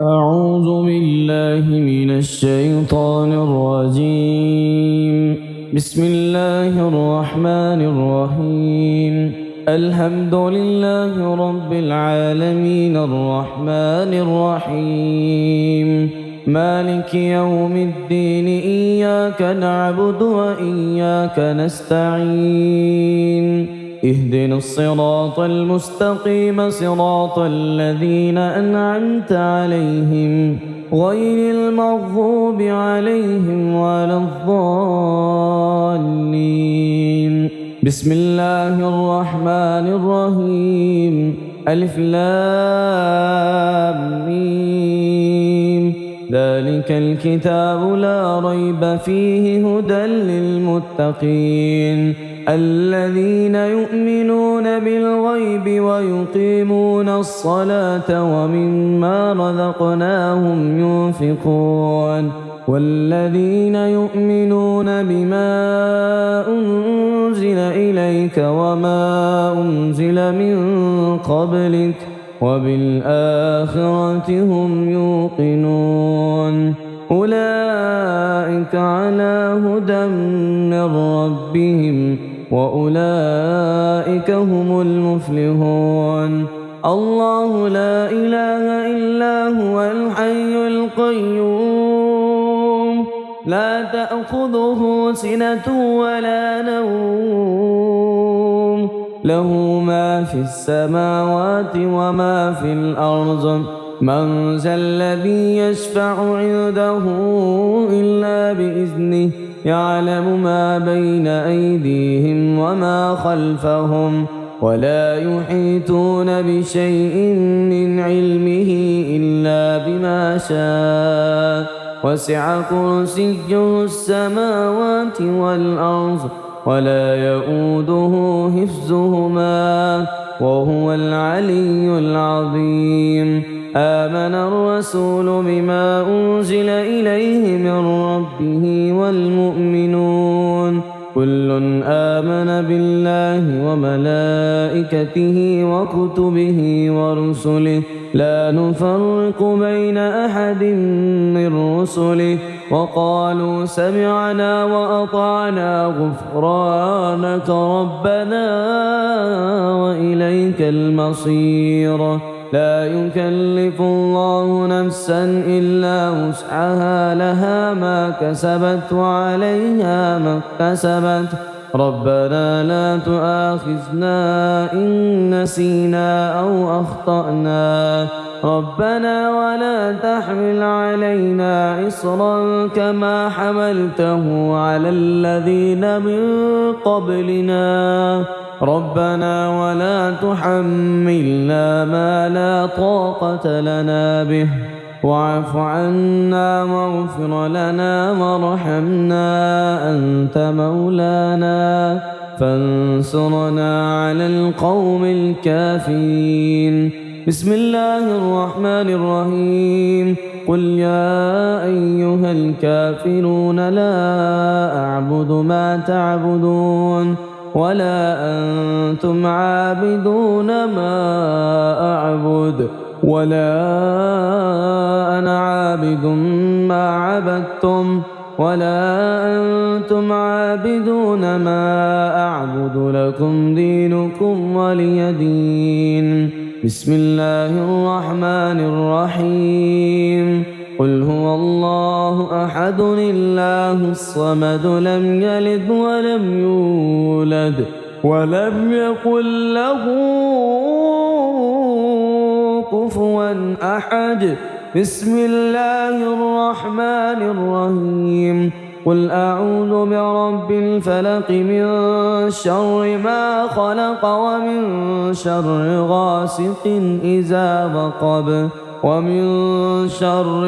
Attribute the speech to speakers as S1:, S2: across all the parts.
S1: أعوذ بالله من الشيطان الرجيم. بسم الله الرحمن الرحيم. الحمد لله رب العالمين الرحمن الرحيم مالك يوم الدين إياك نعبد وإياك نستعين اهدنا الصراط المستقيم صراط الذين أنعمت عليهم غير المغضوب عليهم ولا الضالين. بسم الله الرحمن الرحيم. ألف لام ميم ذلك الكتاب لا ريب فيه هدى للمتقين الذين يؤمنون بالغيب ويقيمون الصلاة ومما رزقناهم ينفقون والذين يؤمنون بما أنزل إليك وما أنزل من قبلك وبالآخرة هم يوقنون أولئك على هدى من ربهم وأولئك هم المفلحون. الله لا إله إلا هو الحي القيوم لا تأخذه سنة ولا نوم له ما في السماوات وما في الأرض من ذا الذي يشفع عنده إلا بإذنه يعلم ما بين أيديهم وما خلفهم ولا يحيطون بشيء من علمه إلا بما شاء وسع كرسيه السماوات والأرض ولا يؤوده حفظهما وهو العلي العظيم. آمن الرسول بما أنزل إليه من ربه والمؤمنون كل آمن بالله وملائكته وكتبه ورسله لا نفرق بين أحد من رسله وقالوا سمعنا وأطعنا غفرانك ربنا وإليك المصير. لا يكلف الله نفسا إلا وسعها لها ما كسبت وعليها ما اكتسبت ربنا لا تؤاخذنا إن نسينا أو أخطأنا ربنا ولا تحمل علينا إصرا كما حملته على الذين من قبلنا ربنا ولا تحملنا ما لا طاقة لنا به واعف عنا واغفر لنا وارحمنا أنت مولانا فانصرنا على القوم الكافرين. بسم الله الرحمن الرحيم. قل يا أيها الكافرون لا أعبد ما تعبدون ولا أنتم عابدون ما أعبد ولا أنا عابد ما عبدتم ولا أنتم عابدون ما أعبد لكم دينكم ولي دين. بسم الله الرحمن الرحيم. قل هو الله أحد الله الصمد لم يلد ولم يولد ولم يكن له كفوا أحد. بسم الله الرحمن الرحيم. قل أعوذ برب الفلق من شر ما خلق ومن شر غاسق إذا وقب ومن شر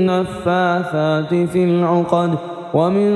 S1: النفاثات في العقد ومن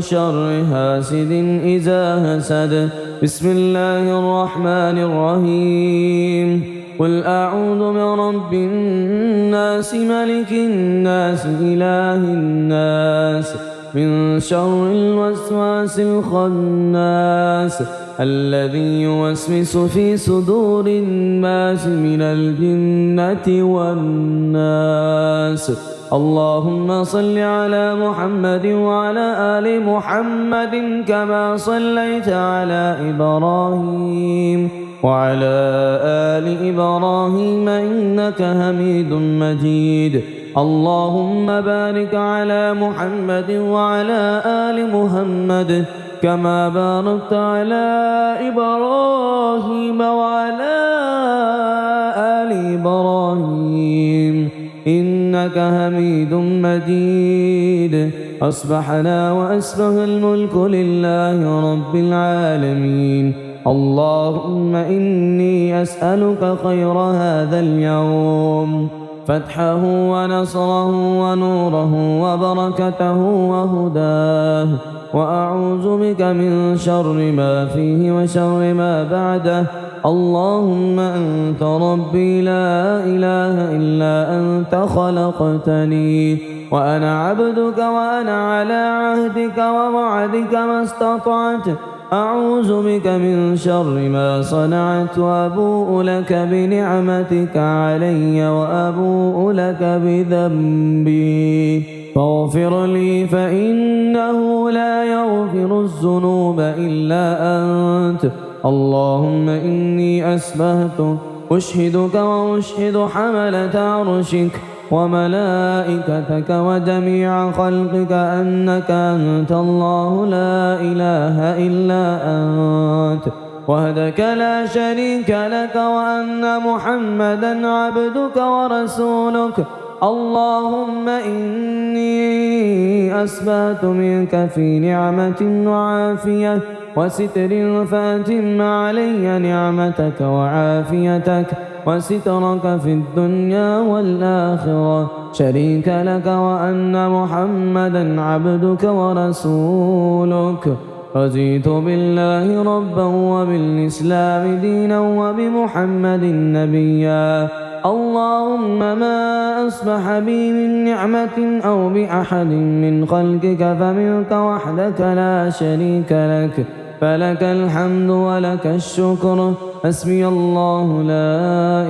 S1: شر حاسد إذا حسد. بسم الله الرحمن الرحيم. قل أعوذ برب الناس ملك الناس إله الناس من شر الوسواس الخناس الذي يوسوس في صدور الناس من الجنة والناس. اللهم صل على محمد وعلى آل محمد كما صليت على إبراهيم وعلى آل إبراهيم إنك حميد مجيد. اللهم بارك على محمد وعلى آل محمد كما باركت على إبراهيم وعلى آل إبراهيم إنك حميد مجيد. أصبحنا وأصبح الملك لله رب العالمين. اللهم إني أسألك خير هذا اليوم، فتحه ونصره ونوره وبركته وهداه، وأعوذ بك من شر ما فيه وشر ما بعده. اللهم أنت ربي لا إله إلا أنت خلقتني وأنا عبدك وأنا على عهدك ووعدك ما استطعت. أعوذ بك من شر ما صنعت وأبوء لك بنعمتك علي وأبوء لك بذنبي فاغفر لي فإنه لا يغفر الذنوب إلا أنت. اللهم إني أسبحت أشهدك وأشهد حملة عرشك وملائكتك وجميع خلقك أنك أنت الله لا إله إلا أنت وحدك لا شريك لك، وأن محمدا عبدك ورسولك. اللهم إني أسبحت منك في نعمة وعافية وستر، فأتم علي نعمتك وعافيتك وسترك في الدنيا والآخرة شريك لك، وأن محمدا عبدك ورسولك. رضيت بالله ربا وبالإسلام دينا وبمحمد نبيا. اللهم ما أصبح بي من نعمة أو بأحد من خلقك فمنك وحدك لا شريك لك، فلك الحمد ولك الشكر. حسبي الله لا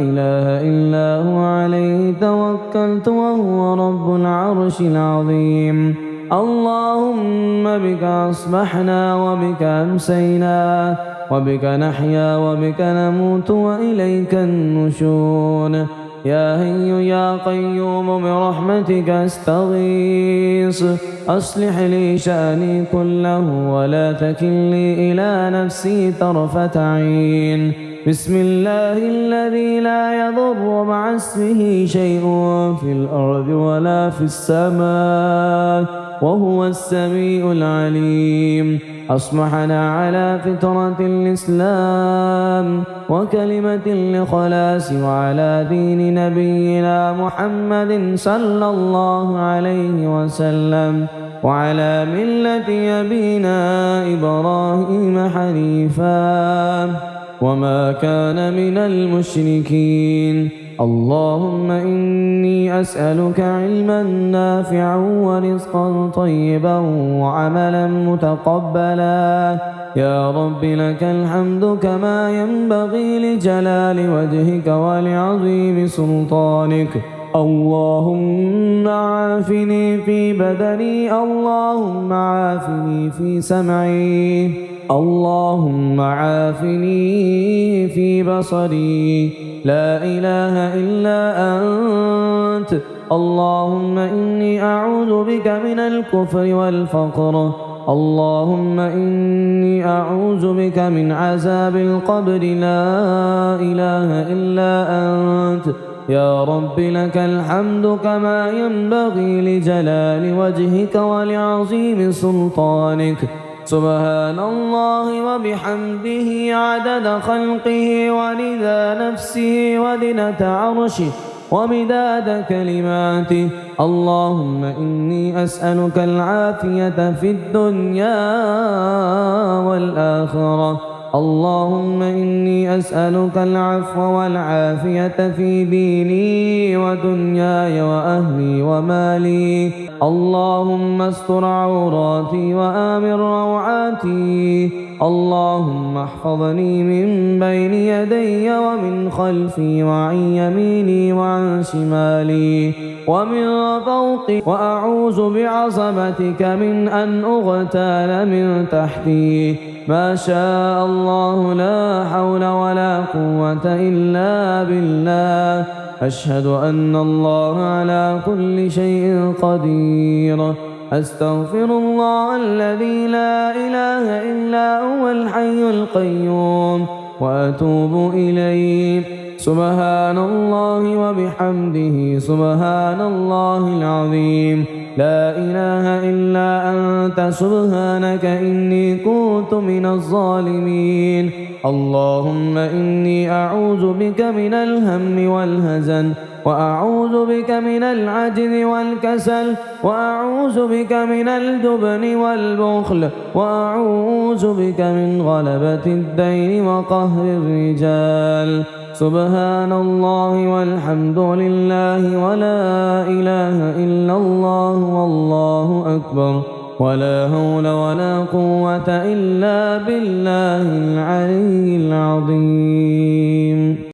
S1: إله إلا هو عليه توكلت وهو رب العرش العظيم. اللهم بك أصبحنا وبك أمسينا وبك نحيا وبك نموت وإليك النشور. يا حي يا قيوم برحمتك أستغيث، أصلح لي شأني كله ولا تكلني إلى نفسي طرفة عين. بسم الله الذي لا يضر مع اسمه شيء في الأرض ولا في السماء وهو السميع العليم. أصبحنا على فطرة الإسلام وكلمة الإخلاص وعلى دين نبينا محمد صلى الله عليه وسلم وعلى ملة أبينا إبراهيم حنيفا وما كان من المشركين. اللهم إني أسألك علما نافعا ورزقا طيبا وعملا متقبلا. يا رب لك الحمد كما ينبغي لجلال وجهك ولعظيم سلطانك. اللهم عافني في بدني، اللهم عافني في سمعي، اللهم عافني في بصري. لا إله إلا أنت. اللهم إني أعوذ بك من الكفر والفقر. اللهم إني أعوذ بك من عذاب القبر. لا إله إلا أنت. يا رب لك الحمد كما ينبغي لجلال وجهك ولعظيم سلطانك. سبحان الله وبحمده عدد خلقه ورضا نفسه وزنة عرشه ومداد كلماته. اللهم إني أسألك العافية في الدنيا والآخرة. اللهم إني أسألك العفو والعافية في ديني ودنياي وأهلي ومالي. اللهم استر عوراتي وآمن روعاتي. اللهم احفظني من بين يدي ومن خلفي وعن يميني وعن شمالي ومن فوقي، وأعوذ بعظمتك من أن أغتال من تحتي. ما شاء الله لا حول ولا قوة إلا بالله. أشهد أن الله على كل شيء قدير. أستغفر الله الذي لا إله إلا هو الحي القيوم وأتوب إليه. سبحان الله وبحمده سبحان الله العظيم. لا إله إلا أنت سبحانك إني كنت من الظالمين. اللهم إني أعوذ بك من الهم والهزن، وأعوذ بك من العجز والكسل، وأعوذ بك من الجبن والبخل، وأعوذ بك من غلبة الدين وقهر الرجال. سبحان الله والحمد لله ولا إله إلا الله والله أكبر، ولا حول ولا قوة إلا بالله العلي العظيم.